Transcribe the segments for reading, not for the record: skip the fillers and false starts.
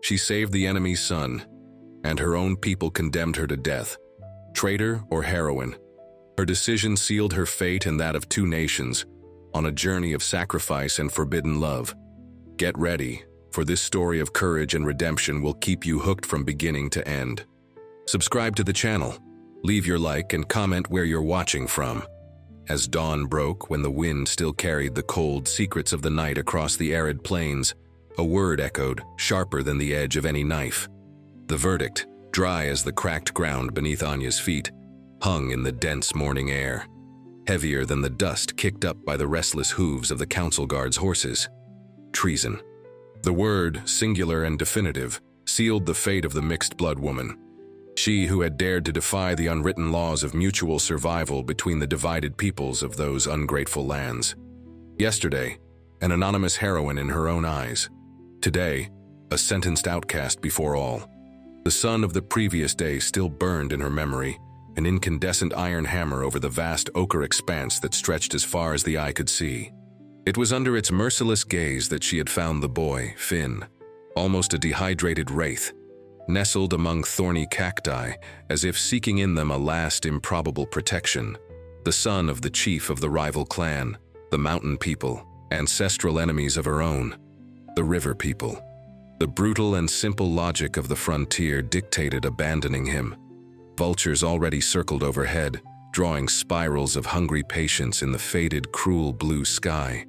She saved the enemy's son, and her own people condemned her to death. Traitor or heroine, her decision sealed her fate and that of 2 nations on a journey of sacrifice and forbidden love. Get ready, for this story of courage and redemption will keep you hooked from beginning to end. Subscribe to the channel, leave your like and comment where you're watching from. As dawn broke, when the wind still carried the cold secrets of the night across the arid plains, a word echoed, sharper than the edge of any knife. The verdict, dry as the cracked ground beneath Anya's feet, hung in the dense morning air, heavier than the dust kicked up by the restless hooves of the council guards' horses. Treason. The word, singular and definitive, sealed the fate of the mixed-blood woman. She who had dared to defy the unwritten laws of mutual survival between the divided peoples of those ungrateful lands. Yesterday, an anonymous heroine in her own eyes. Today, a sentenced outcast before all. The sun of the previous day still burned in her memory, an incandescent iron hammer over the vast ochre expanse that stretched as far as the eye could see. It was under its merciless gaze that she had found the boy, Finn, almost a dehydrated wraith, nestled among thorny cacti, as if seeking in them a last improbable protection. The son of the chief of the rival clan, the mountain people, ancestral enemies of her own, the river people. The brutal and simple logic of the frontier dictated abandoning him. Vultures already circled overhead, drawing spirals of hungry patience in the faded, cruel blue sky.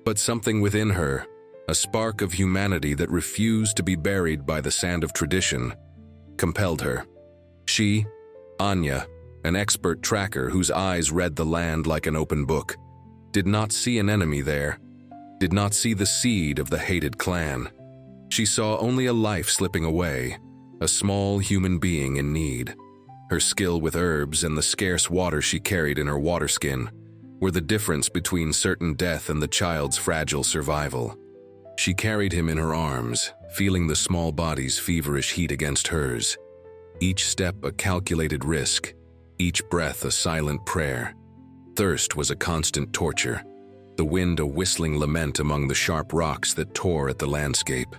But something within her, a spark of humanity that refused to be buried by the sand of tradition, compelled her. She, Anya, an expert tracker whose eyes read the land like an open book, did not see an enemy there, did not see the seed of the hated clan. She saw only a life slipping away, a small human being in need. Her skill with herbs and the scarce water she carried in her water skin were the difference between certain death and the child's fragile survival. She carried him in her arms, feeling the small body's feverish heat against hers. Each step a calculated risk, each breath a silent prayer. Thirst was a constant torture, the wind a whistling lament among the sharp rocks that tore at the landscape.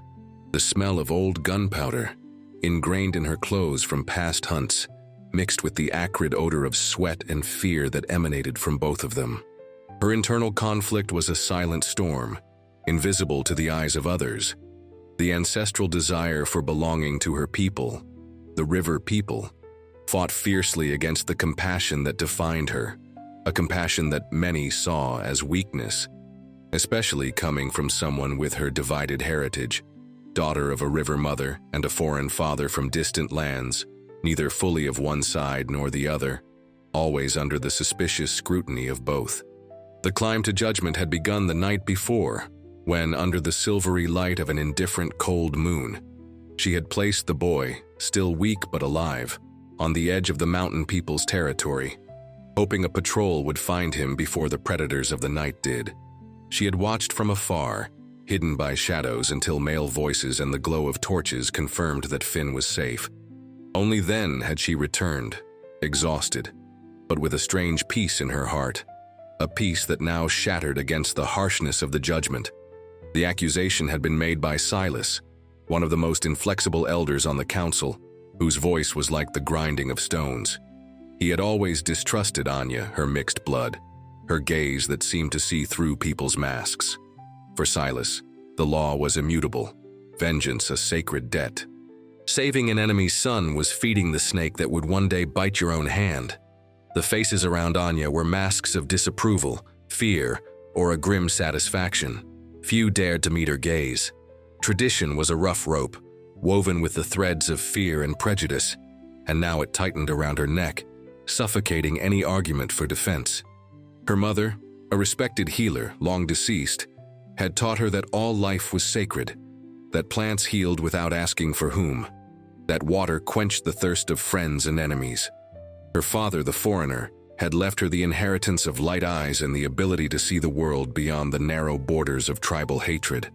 The smell of old gunpowder, ingrained in her clothes from past hunts, mixed with the acrid odor of sweat and fear that emanated from both of them. Her internal conflict was a silent storm, invisible to the eyes of others. The ancestral desire for belonging to her people, the river people, fought fiercely against the compassion that defined her, a compassion that many saw as weakness, especially coming from someone with her divided heritage, daughter of a river mother and a foreign father from distant lands, neither fully of one side nor the other, always under the suspicious scrutiny of both. The climb to judgment had begun the night before, when, under the silvery light of an indifferent cold moon, she had placed the boy, still weak but alive, on the edge of the mountain people's territory, hoping a patrol would find him before the predators of the night did. She had watched from afar, hidden by shadows until male voices and the glow of torches confirmed that Finn was safe. Only then had she returned, exhausted, but with a strange peace in her heart, a peace that now shattered against the harshness of the judgment. The accusation had been made by Silas, one of the most inflexible elders on the council, whose voice was like the grinding of stones. He had always distrusted Anya, her mixed blood, her gaze that seemed to see through people's masks. For Silas, the law was immutable, vengeance a sacred debt. Saving an enemy's son was feeding the snake that would one day bite your own hand. The faces around Anya were masks of disapproval, fear, or a grim satisfaction. Few dared to meet her gaze. Tradition was a rough rope, woven with the threads of fear and prejudice, and now it tightened around her neck, suffocating any argument for defense. Her mother, a respected healer, long deceased, had taught her that all life was sacred, that plants healed without asking for whom, that water quenched the thirst of friends and enemies. Her father, the foreigner, had left her the inheritance of light eyes and the ability to see the world beyond the narrow borders of tribal hatred.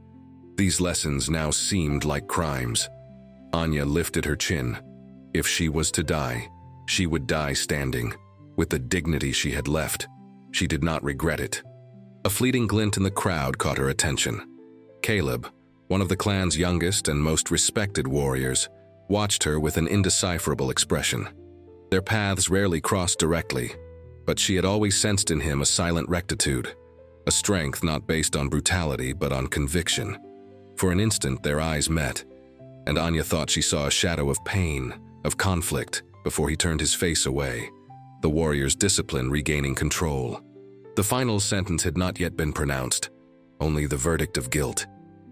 These lessons now seemed like crimes. Anya lifted her chin. If she was to die, she would die standing, with the dignity she had left. She did not regret it. A fleeting glint in the crowd caught her attention. Caleb, one of the clan's youngest and most respected warriors, watched her with an indecipherable expression. Their paths rarely crossed directly, but she had always sensed in him a silent rectitude, a strength not based on brutality but on conviction. For an instant their eyes met, and Anya thought she saw a shadow of pain, of conflict, before he turned his face away, the warrior's discipline regaining control. The final sentence had not yet been pronounced, only the verdict of guilt.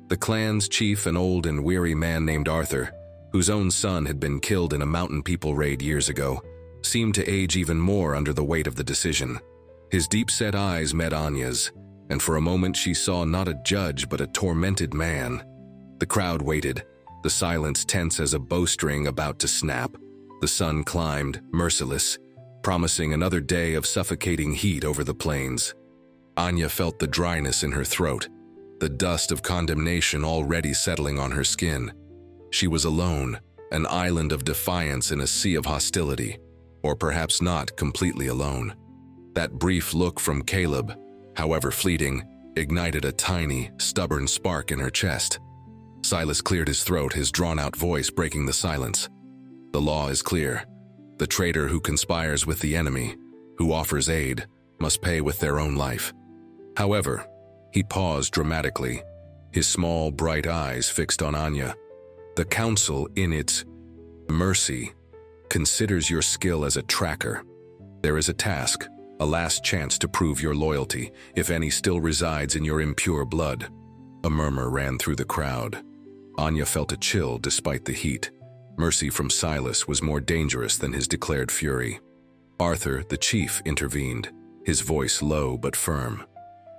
The clan's chief, an old and weary man named Arthur, whose own son had been killed in a mountain people raid years ago, seemed to age even more under the weight of the decision. His deep-set eyes met Anya's, and for a moment she saw not a judge but a tormented man. The crowd waited, the silence tense as a bowstring about to snap. The sun climbed, merciless, promising another day of suffocating heat over the plains. Anya felt the dryness in her throat, the dust of condemnation already settling on her skin. She was alone, an island of defiance in a sea of hostility, or perhaps not completely alone. That brief look from Caleb, however fleeting, ignited a tiny, stubborn spark in her chest. Silas cleared his throat, his drawn-out voice breaking the silence. The law is clear. The traitor who conspires with the enemy, who offers aid, must pay with their own life. However, he paused dramatically, his small, bright eyes fixed on Anya. The council, in its mercy, considers your skill as a tracker. There is a task, a last chance to prove your loyalty, if any still resides in your impure blood. A murmur ran through the crowd. Anya felt a chill despite the heat. Mercy from Silas was more dangerous than his declared fury. Arthur, the chief, intervened, his voice low but firm.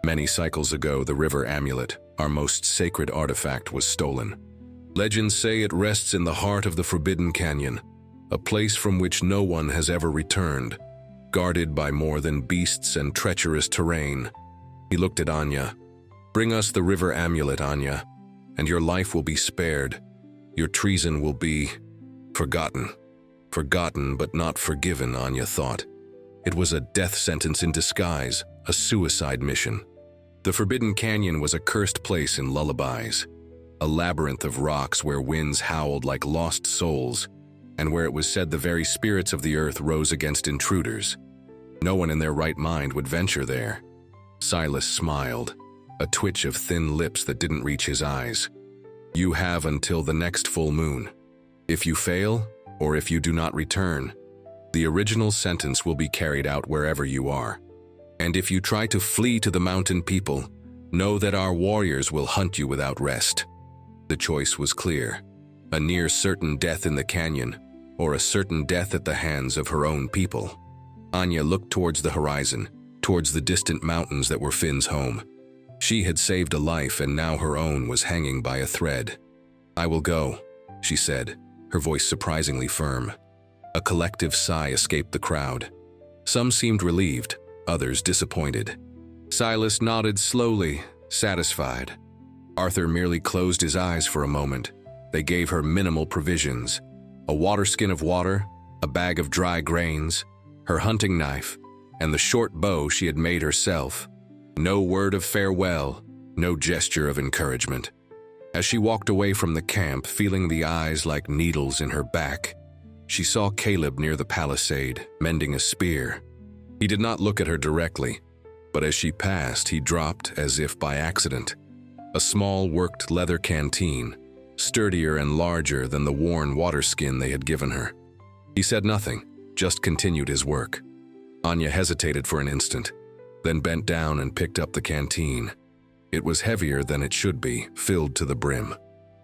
Many cycles ago, the river amulet, our most sacred artifact, was stolen. Legends say it rests in the heart of the Forbidden Canyon, a place from which no one has ever returned, guarded by more than beasts and treacherous terrain. He looked at Anya. "Bring us the river amulet, Anya, and your life will be spared. Your treason will be forgotten." Forgotten but not forgiven, Anya thought. It was a death sentence in disguise, a suicide mission. The Forbidden Canyon was a cursed place in lullabies, a labyrinth of rocks where winds howled like lost souls, and where it was said the very spirits of the earth rose against intruders. No one in their right mind would venture there. Silas smiled, a twitch of thin lips that didn't reach his eyes. "You have until the next full moon. If you fail, or if you do not return, the original sentence will be carried out wherever you are. And if you try to flee to the mountain people, know that our warriors will hunt you without rest." The choice was clear: a near certain death in the canyon, or a certain death at the hands of her own people. Anya looked towards the horizon, towards the distant mountains that were Finn's home. She had saved a life, and now her own was hanging by a thread. "I will go," she said, her voice surprisingly firm. A collective sigh escaped the crowd. Some seemed relieved, others disappointed. Silas nodded slowly, satisfied. Arthur merely closed his eyes for a moment. They gave her minimal provisions: a water skin of water, a bag of dry grains, her hunting knife, and the short bow she had made herself. No word of farewell, no gesture of encouragement. As she walked away from the camp, feeling the eyes like needles in her back, she saw Caleb near the palisade, mending a spear. He did not look at her directly, but as she passed, he dropped, as if by accident, a small worked leather canteen, sturdier and larger than the worn water skin they had given her. He said nothing, just continued his work. Anya hesitated for an instant, then bent down and picked up the canteen. It was heavier than it should be, filled to the brim.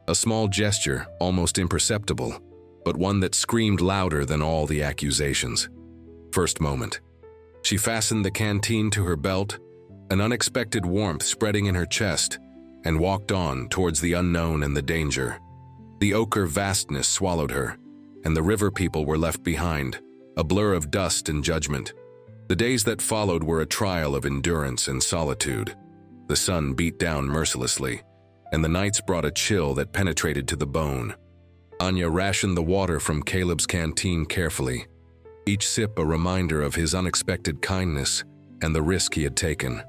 A small gesture, almost imperceptible, but one that screamed louder than all the accusations. First moment. She fastened the canteen to her belt, an unexpected warmth spreading in her chest, and walked on towards the unknown and the danger. The ochre vastness swallowed her, and the river people were left behind, a blur of dust and judgment. The days that followed were a trial of endurance and solitude. The sun beat down mercilessly, and the nights brought a chill that penetrated to the bone. Anya rationed the water from Caleb's canteen carefully, each sip a reminder of his unexpected kindness and the risk he had taken.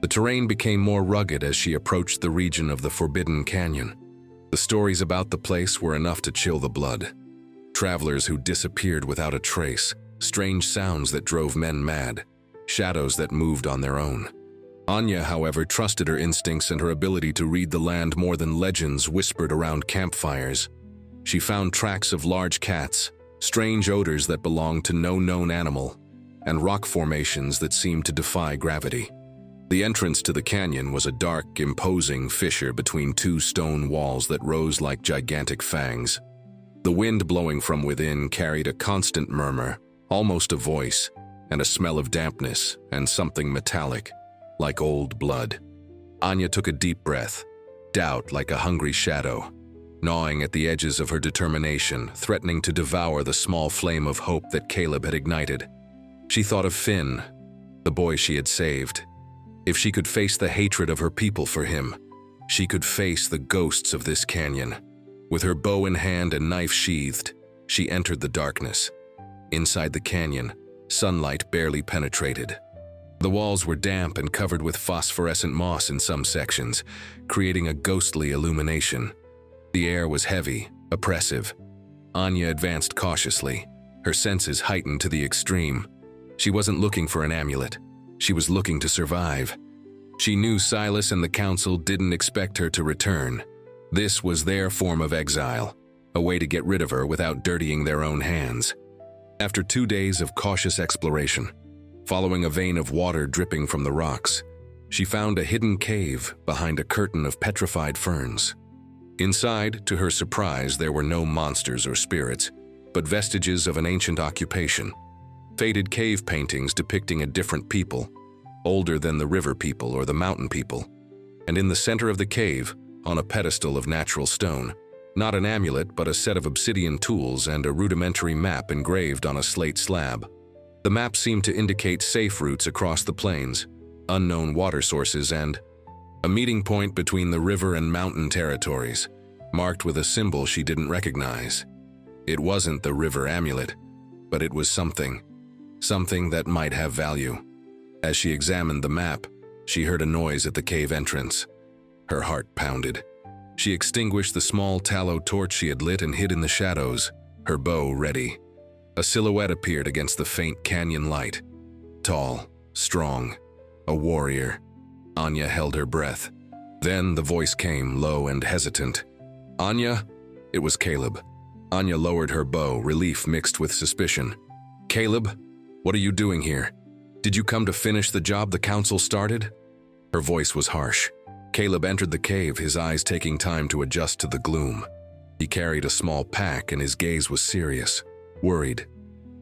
The terrain became more rugged as she approached the region of the Forbidden Canyon. The stories about the place were enough to chill the blood. Travelers who disappeared without a trace, strange sounds that drove men mad, shadows that moved on their own. Anya, however, trusted her instincts and her ability to read the land more than legends whispered around campfires. She found tracks of large cats, strange odors that belonged to no known animal, and rock formations that seemed to defy gravity. The entrance to the canyon was a dark, imposing fissure between two stone walls that rose like gigantic fangs. The wind blowing from within carried a constant murmur, almost a voice, and a smell of dampness and something metallic, like old blood. Anya took a deep breath, doubt like a hungry shadow, gnawing at the edges of her determination, threatening to devour the small flame of hope that Caleb had ignited. She thought of Finn, the boy she had saved. If she could face the hatred of her people for him, she could face the ghosts of this canyon. With her bow in hand and knife sheathed, she entered the darkness. Inside the canyon, sunlight barely penetrated. The walls were damp and covered with phosphorescent moss in some sections, creating a ghostly illumination. The air was heavy, oppressive. Anya advanced cautiously, her senses heightened to the extreme. She wasn't looking for an amulet. She was looking to survive. She knew Silas and the council didn't expect her to return. This was their form of exile, a way to get rid of her without dirtying their own hands. After 2 days of cautious exploration, following a vein of water dripping from the rocks, she found a hidden cave behind a curtain of petrified ferns. Inside, to her surprise, there were no monsters or spirits, but vestiges of an ancient occupation. Faded cave paintings depicting a different people, older than the river people or the mountain people. And in the center of the cave, on a pedestal of natural stone, not an amulet but a set of obsidian tools and a rudimentary map engraved on a slate slab. The map seemed to indicate safe routes across the plains, unknown water sources, and a meeting point between the river and mountain territories, marked with a symbol she didn't recognize. It wasn't the river amulet, but it was something that might have value. As she examined the map, she heard a noise at the cave entrance. Her heart pounded. She extinguished the small tallow torch she had lit and hid in the shadows, her bow ready. A silhouette appeared against the faint canyon light. Tall, strong, a warrior. Anya held her breath. Then the voice came, low and hesitant. "Anya?" It was Caleb. Anya lowered her bow, relief mixed with suspicion. "Caleb, what are you doing here? Did you come to finish the job the council started?" Her voice was harsh. Caleb entered the cave, his eyes taking time to adjust to the gloom. He carried a small pack and his gaze was serious, worried.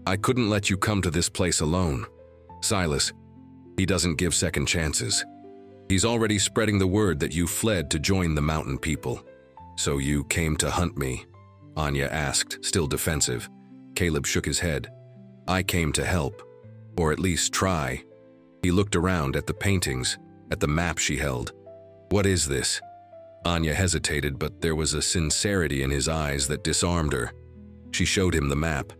"I couldn't let you come to this place alone. Silas, he doesn't give second chances. He's already spreading the word that you fled to join the mountain people. So you came to hunt me?" Anya asked, still defensive. Caleb shook his head. "I came to help, or at least try." He looked around at the paintings, at the map she held. "What is this?" Anya hesitated, but there was a sincerity in his eyes that disarmed her. She showed him the map.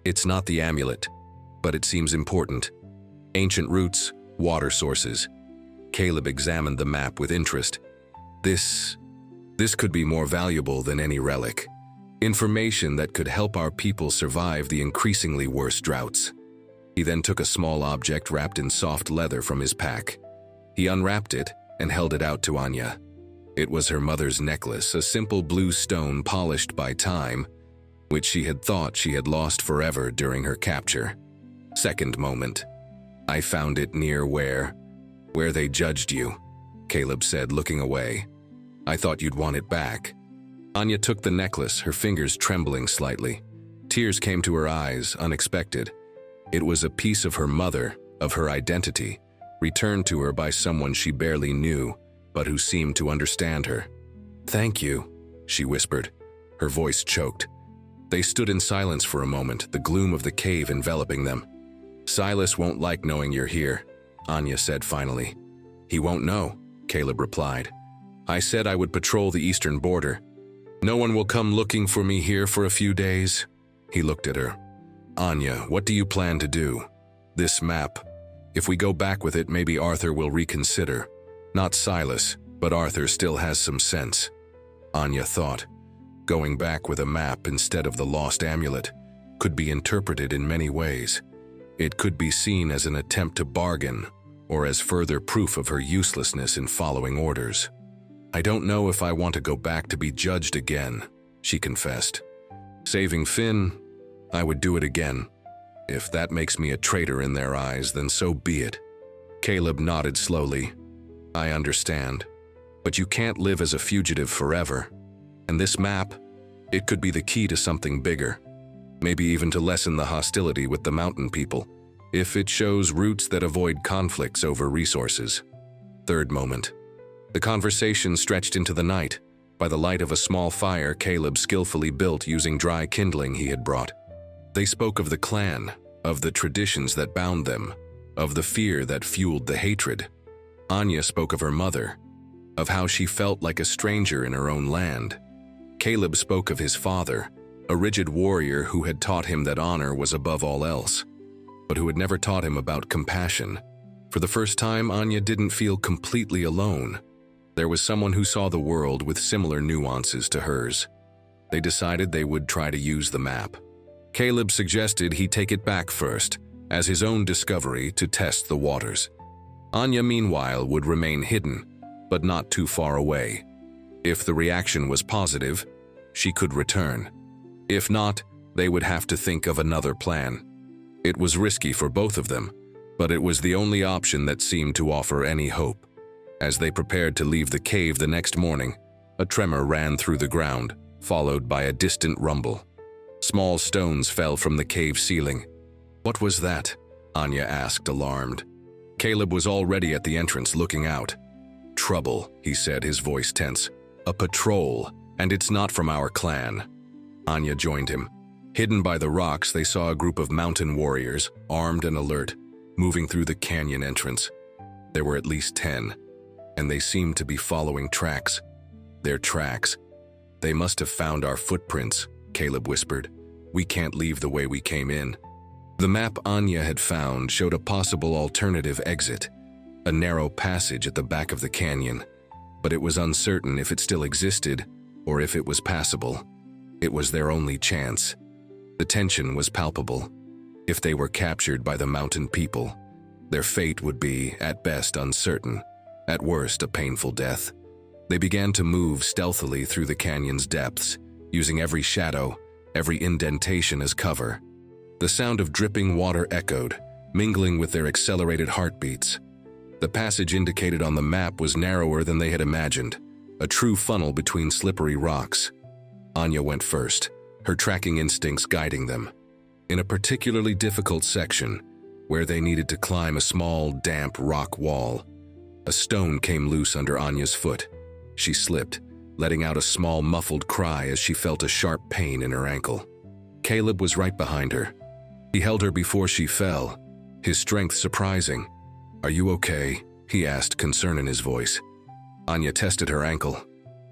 "It's not the amulet, but it seems important. Ancient roots, water sources." Caleb examined the map with interest. This could be more valuable than any relic. Information that could help our people survive the increasingly worse droughts. He then took a small object wrapped in soft leather from his pack. He unwrapped it and held it out to Anya. It was her mother's necklace, a simple blue stone polished by time, which she had thought she had lost forever during her capture. Second moment. "I found it near where they judged you," Caleb said, looking away. "I thought you'd want it back." Anya took the necklace, her fingers trembling slightly. Tears came to her eyes, unexpected. It was a piece of her mother, of her identity, returned to her by someone she barely knew, but who seemed to understand her. "Thank you," she whispered. Her voice choked. They stood in silence for a moment, the gloom of the cave enveloping them. "Silas won't like knowing you're here," Anya said finally. "He won't know," Caleb replied. "I said I would patrol the eastern border. No one will come looking for me here for a few days." He looked at her. "Anya, what do you plan to do? This map. If we go back with it, maybe Arthur will reconsider. Not Silas, but Arthur still has some sense." Anya thought. Going back with a map instead of the lost amulet could be interpreted in many ways. It could be seen as an attempt to bargain, or as further proof of her uselessness in following orders. "I don't know if I want to go back to be judged again," she confessed. "Saving Finn, I would do it again. If that makes me a traitor in their eyes, then so be it." Caleb nodded slowly. "I understand. But you can't live as a fugitive forever. And this map, it could be the key to something bigger. Maybe even to lessen the hostility with the mountain people, if it shows routes that avoid conflicts over resources." Third moment. The conversation stretched into the night, by the light of a small fire Caleb skillfully built using dry kindling he had brought. They spoke of the clan, of the traditions that bound them, of the fear that fueled the hatred. Anya spoke of her mother, of how she felt like a stranger in her own land. Caleb spoke of his father, a rigid warrior who had taught him that honor was above all else, but who had never taught him about compassion. For the first time, Anya didn't feel completely alone. There was someone who saw the world with similar nuances to hers. They decided they would try to use the map. Caleb suggested he take it back first, as his own discovery to test the waters. Anya, meanwhile, would remain hidden, but not too far away. If the reaction was positive, she could return. If not, they would have to think of another plan. It was risky for both of them, but it was the only option that seemed to offer any hope. As they prepared to leave the cave the next morning, a tremor ran through the ground, followed by a distant rumble. Small stones fell from the cave ceiling. "What was that?" Anya asked, alarmed. Caleb was already at the entrance, looking out. "Trouble," he said, his voice tense. "A patrol, and it's not from our clan." Anya joined him. Hidden by the rocks, they saw a group of mountain warriors, armed and alert, moving through the canyon entrance. There were at least 10, and they seemed to be following tracks. Their tracks. "They must have found our footprints," Caleb whispered. "We can't leave the way we came in." The map Anya had found showed a possible alternative exit, a narrow passage at the back of the canyon, but it was uncertain if it still existed or if it was passable. It was their only chance. The tension was palpable. If they were captured by the mountain people, their fate would be, at best, uncertain, at worst, a painful death. They began to move stealthily through the canyon's depths, using every shadow, every indentation as cover. The sound of dripping water echoed, mingling with their accelerated heartbeats. The passage indicated on the map was narrower than they had imagined, a true funnel between slippery rocks. Anya went first, her tracking instincts guiding them. In a particularly difficult section, where they needed to climb a small, damp rock wall, a stone came loose under Anya's foot. She slipped, letting out a small, muffled cry as she felt a sharp pain in her ankle. Caleb was right behind her. He held her before she fell, his strength surprising. "Are you okay?" he asked, concern in his voice. Anya tested her ankle.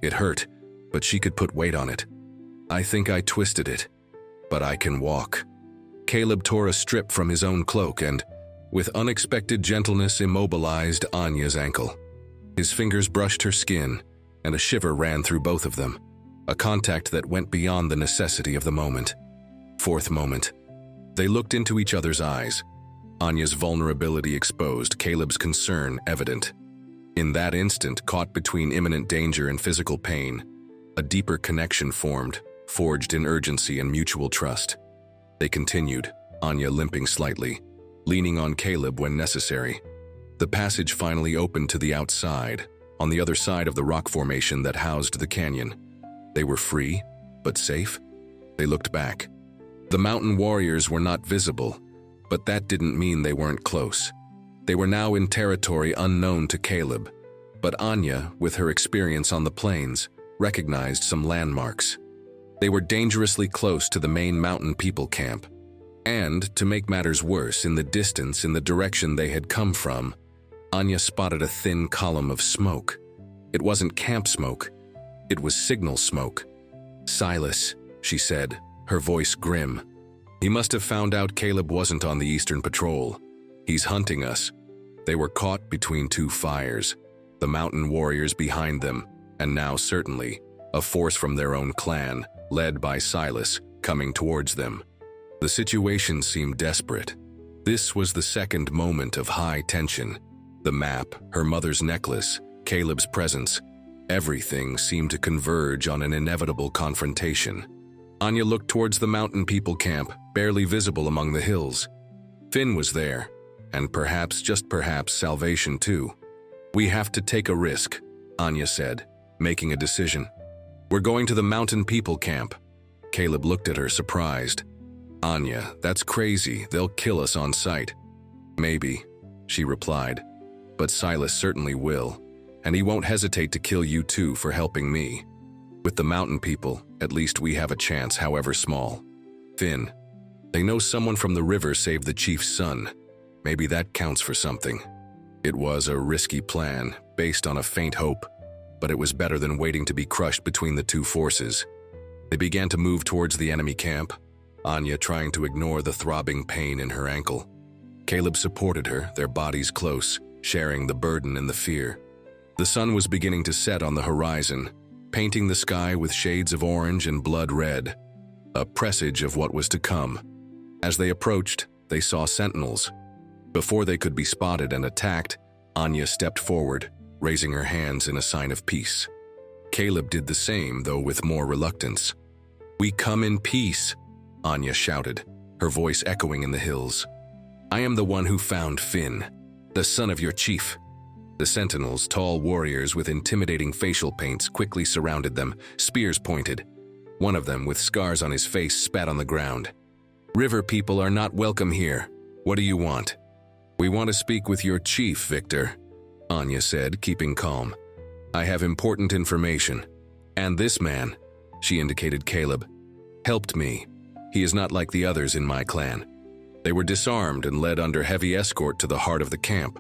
It hurt, but she could put weight on it. "I think I twisted it, but I can walk." Caleb tore a strip from his own cloak and, with unexpected gentleness, immobilized Anya's ankle. His fingers brushed her skin, and a shiver ran through both of them, a contact that went beyond the necessity of the moment. Fourth moment. They looked into each other's eyes, Anya's vulnerability exposed, Caleb's concern evident. In that instant, caught between imminent danger and physical pain, a deeper connection formed, forged in urgency and mutual trust. They continued, Anya limping slightly, leaning on Caleb when necessary. The passage finally opened to the outside, on the other side of the rock formation that housed the canyon. They were free, but safe? They looked back. The mountain warriors were not visible, but that didn't mean they weren't close. They were now in territory unknown to Caleb, but Anya, with her experience on the plains, recognized some landmarks. They were dangerously close to the main mountain people camp, and, to make matters worse, in the distance, in the direction they had come from, Anya spotted a thin column of smoke. It wasn't camp smoke, it was signal smoke. "Silas," she said, her voice grim. "He must have found out Caleb wasn't on the Eastern Patrol. He's hunting us." They were caught between two fires, the mountain warriors behind them, and now certainly a force from their own clan, led by Silas, coming towards them. The situation seemed desperate. This was the second moment of high tension. The map, her mother's necklace, Caleb's presence, everything seemed to converge on an inevitable confrontation. Anya looked towards the mountain people camp, barely visible among the hills. Finn was there, and perhaps, just perhaps, salvation too. "We have to take a risk," Anya said, making a decision. "We're going to the mountain people camp." Caleb looked at her, surprised. "Anya, that's crazy. They'll kill us on sight." "Maybe," she replied, "but Silas certainly will, and he won't hesitate to kill you too for helping me. With the mountain people, at least we have a chance, however small." "Finn, they know someone from the river saved the chief's son. Maybe that counts for something." It was a risky plan, based on a faint hope, but it was better than waiting to be crushed between the two forces. They began to move towards the enemy camp, Anya trying to ignore the throbbing pain in her ankle. Caleb supported her, their bodies close, sharing the burden and the fear. The sun was beginning to set on the horizon, painting the sky with shades of orange and blood red, a presage of what was to come. As they approached, they saw sentinels. Before they could be spotted and attacked, Anya stepped forward, raising her hands in a sign of peace. Caleb did the same, though with more reluctance. "We come in peace," Anya shouted, her voice echoing in the hills. "I am the one who found Finn, the son of your chief." The sentinels, tall warriors with intimidating facial paints, quickly surrounded them, spears pointed. One of them, with scars on his face, spat on the ground. "River people are not welcome here. What do you want?" "We want to speak with your chief, Victor," Anya said, keeping calm. "I have important information. And this man," she indicated Caleb, "helped me. He is not like the others in my clan." They were disarmed and led under heavy escort to the heart of the camp.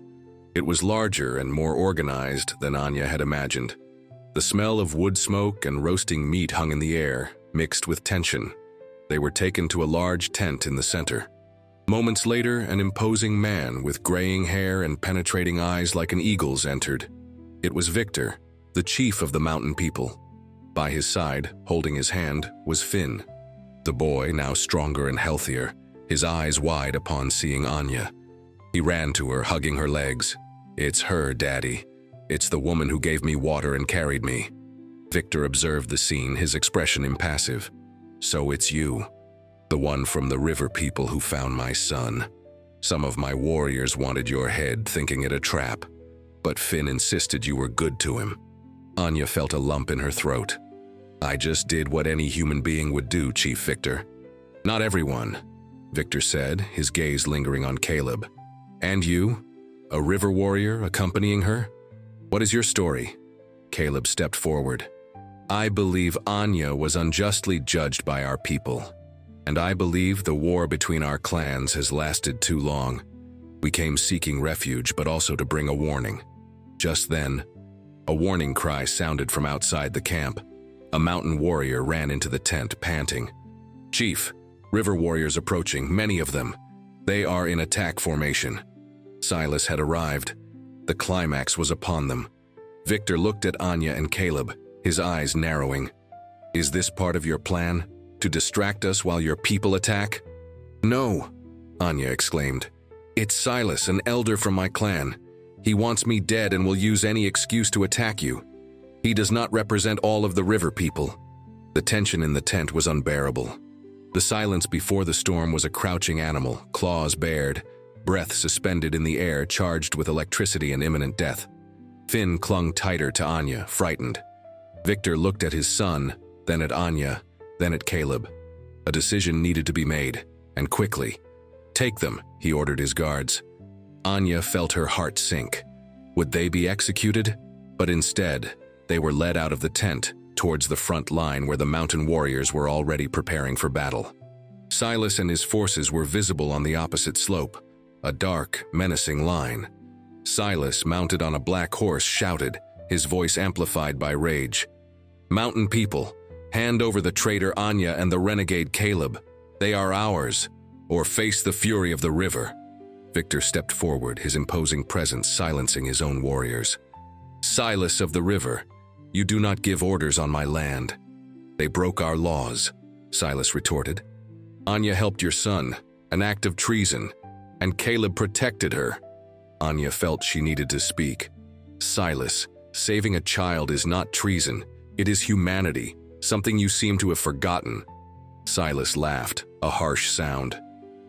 It was larger and more organized than Anya had imagined. The smell of wood smoke and roasting meat hung in the air, mixed with tension. They were taken to a large tent in the center. Moments later, an imposing man with graying hair and penetrating eyes like an eagle's entered. It was Victor, the chief of the mountain people. By his side, holding his hand, was Finn. The boy, now stronger and healthier, his eyes wide upon seeing Anya. He ran to her, hugging her legs. "It's her, Daddy. It's the woman who gave me water and carried me." Victor observed the scene, his expression impassive. "So it's you. The one from the river people who found my son. Some of my warriors wanted your head, thinking it a trap. But Finn insisted you were good to him." Anya felt a lump in her throat. "I just did what any human being would do, Chief Victor." "Not everyone," Victor said, his gaze lingering on Caleb. "And you? A river warrior accompanying her? What is your story?" Caleb stepped forward. "I believe Anya was unjustly judged by our people. And I believe the war between our clans has lasted too long. We came seeking refuge, but also to bring a warning." Just then, a warning cry sounded from outside the camp. A mountain warrior ran into the tent, panting. "Chief, river warriors approaching, many of them. They are in attack formation." Silas had arrived. The climax was upon them. Victor looked at Anya and Caleb, his eyes narrowing. "Is this part of your plan? To distract us while your people attack?" "No," Anya exclaimed. "It's Silas, an elder from my clan. He wants me dead and will use any excuse to attack you. He does not represent all of the river people." The tension in the tent was unbearable. The silence before the storm was a crouching animal, claws bared, breath suspended in the air, charged with electricity and imminent death. Finn clung tighter to Anya, frightened. Victor looked at his son, then at Anya, then at Caleb. A decision needed to be made, and quickly. "Take them," he ordered his guards. Anya felt her heart sink. Would they be executed? But instead, they were led out of the tent, towards the front line where the mountain warriors were already preparing for battle. Silas and his forces were visible on the opposite slope, a dark, menacing line. Silas, mounted on a black horse, shouted, his voice amplified by rage. "Mountain people, hand over the traitor Anya and the renegade Caleb. They are ours, or face the fury of the river." Victor stepped forward, his imposing presence silencing his own warriors. "Silas of the river, You do not give orders on my land. They broke our laws, Silas retorted. Anya helped your son, an act of treason, and Caleb protected her. Anya felt she needed to speak. Silas, saving a child is not treason. It is humanity, something you seem to have forgotten. Silas laughed, a harsh sound.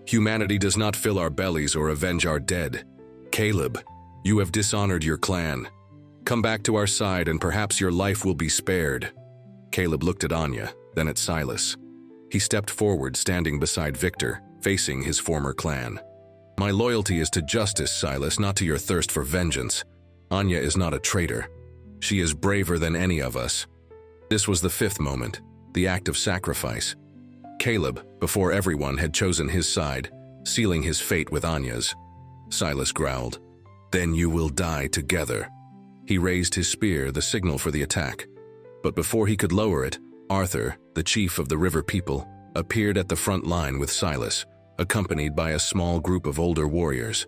Humanity does not fill our bellies or avenge our dead. Caleb, you have dishonored your clan. Come back to our side and perhaps your life will be spared. Caleb looked at Anya, then at Silas. He stepped forward, standing beside Victor, facing his former clan. My loyalty is to justice, Silas, not to your thirst for vengeance. Anya is not a traitor. She is braver than any of us. This was the fifth moment, the act of sacrifice. Caleb, before everyone, had chosen his side, sealing his fate with Anya's. Silas growled, "Then you will die together." He raised his spear, the signal for the attack. But before he could lower it, Arthur, the chief of the river people, appeared at the front line with Silas, accompanied by a small group of older warriors.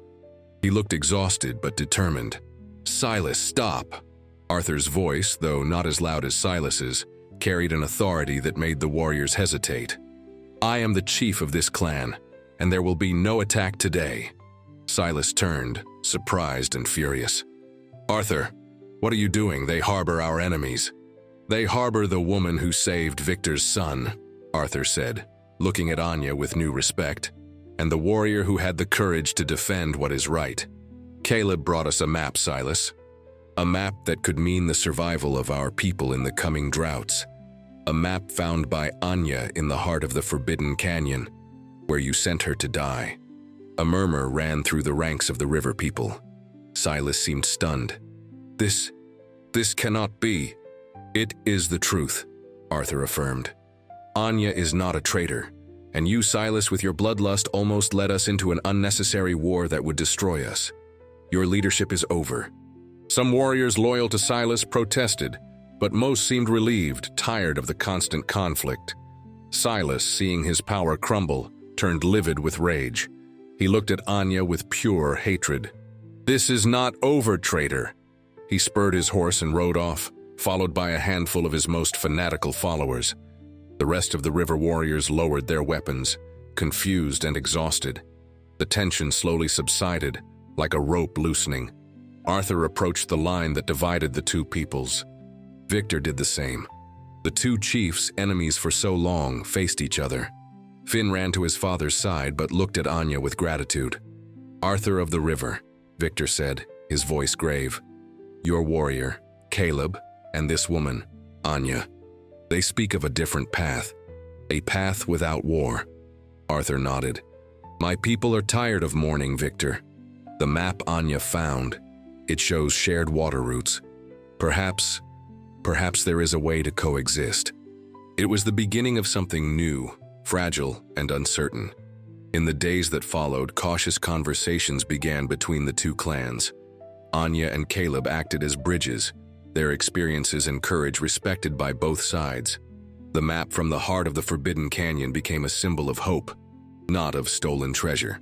He looked exhausted but determined. "Silas, stop!" Arthur's voice, though not as loud as Silas's, carried an authority that made the warriors hesitate. "I am the chief of this clan, and there will be no attack today." Silas turned, surprised and furious. "Arthur, what are you doing? They harbor our enemies." "They harbor the woman who saved Victor's son," Arthur said, looking at Anya with new respect, "and the warrior who had the courage to defend what is right. Caleb brought us a map, Silas. A map that could mean the survival of our people in the coming droughts. A map found by Anya in the heart of the Forbidden Canyon, where you sent her to die." A murmur ran through the ranks of the river people. Silas seemed stunned. This cannot be." "It is the truth," Arthur affirmed. "Anya is not a traitor, and you, Silas, with your bloodlust almost led us into an unnecessary war that would destroy us. Your leadership is over." Some warriors loyal to Silas protested, but most seemed relieved, tired of the constant conflict. Silas, seeing his power crumble, turned livid with rage. He looked at Anya with pure hatred. "This is not over, traitor." He spurred his horse and rode off, followed by a handful of his most fanatical followers. The rest of the river warriors lowered their weapons, confused and exhausted. The tension slowly subsided, like a rope loosening. Arthur approached the line that divided the two peoples. Victor did the same. The two chiefs, enemies for so long, faced each other. Finn ran to his father's side but looked at Anya with gratitude. "Arthur of the river," Victor said, his voice grave. "Your warrior, Caleb, and this woman, Anya. They speak of a different path, a path without war." Arthur nodded. "My people are tired of mourning, Victor. The map Anya found, it shows shared water routes. Perhaps there is a way to coexist." It was the beginning of something new, fragile and uncertain. In the days that followed, cautious conversations began between the two clans. Anya and Caleb acted as bridges, their experiences and courage respected by both sides. The map from the heart of the Forbidden Canyon became a symbol of hope, not of stolen treasure.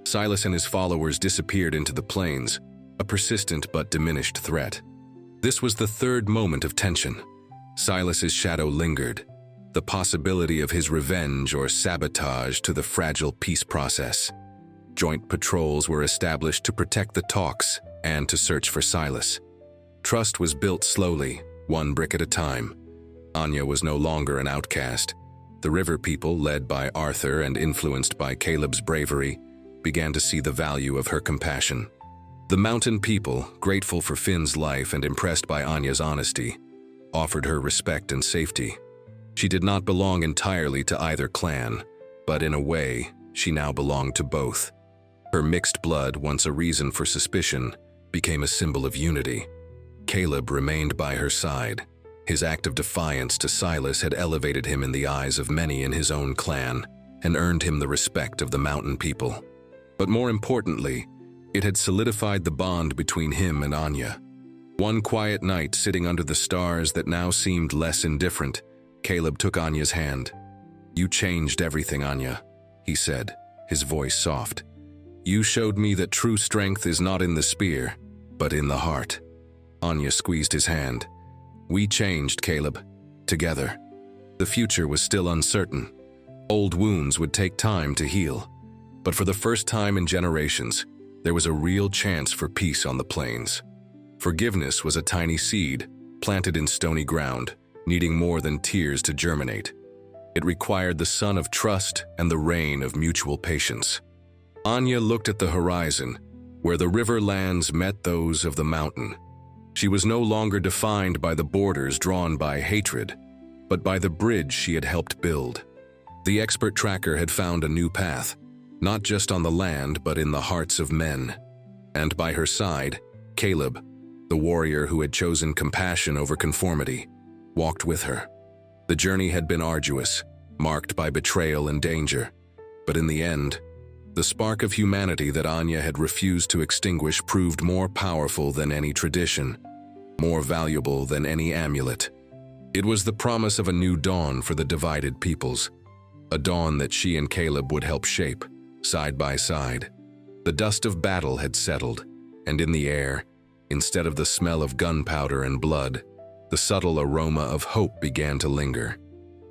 Silas and his followers disappeared into the plains, a persistent but diminished threat. This was the third moment of tension. Silas's shadow lingered, the possibility of his revenge or sabotage to the fragile peace process. Joint patrols were established to protect the talks and to search for Silas. Trust was built slowly, one brick at a time. Anya was no longer an outcast. The river people, led by Arthur and influenced by Caleb's bravery, began to see the value of her compassion. The mountain people, grateful for Finn's life and impressed by Anya's honesty, offered her respect and safety. She did not belong entirely to either clan, but in a way, she now belonged to both. Her mixed blood, once a reason for suspicion, became a symbol of unity. Caleb remained by her side. His act of defiance to Silas had elevated him in the eyes of many in his own clan and earned him the respect of the mountain people. But more importantly, it had solidified the bond between him and Anya. One quiet night, sitting under the stars that now seemed less indifferent, Caleb took Anya's hand. "You changed everything, Anya," he said, his voice soft. "You showed me that true strength is not in the spear, but in the heart." Anya squeezed his hand. We changed, Caleb. Together. The future was still uncertain. Old wounds would take time to heal. But for the first time in generations, there was a real chance for peace on the plains. Forgiveness was a tiny seed, planted in stony ground, needing more than tears to germinate. It required the sun of trust and the rain of mutual patience. Anya looked at the horizon, where the river lands met those of the mountain. She was no longer defined by the borders drawn by hatred, but by the bridge she had helped build. The expert tracker had found a new path, not just on the land but in the hearts of men. And by her side, Caleb, the warrior who had chosen compassion over conformity, walked with her. The journey had been arduous, marked by betrayal and danger, but in the end, the spark of humanity that Anya had refused to extinguish proved more powerful than any tradition, more valuable than any amulet. It was the promise of a new dawn for the divided peoples, a dawn that she and Caleb would help shape, side by side. The dust of battle had settled, and in the air, instead of the smell of gunpowder and blood, the subtle aroma of hope began to linger.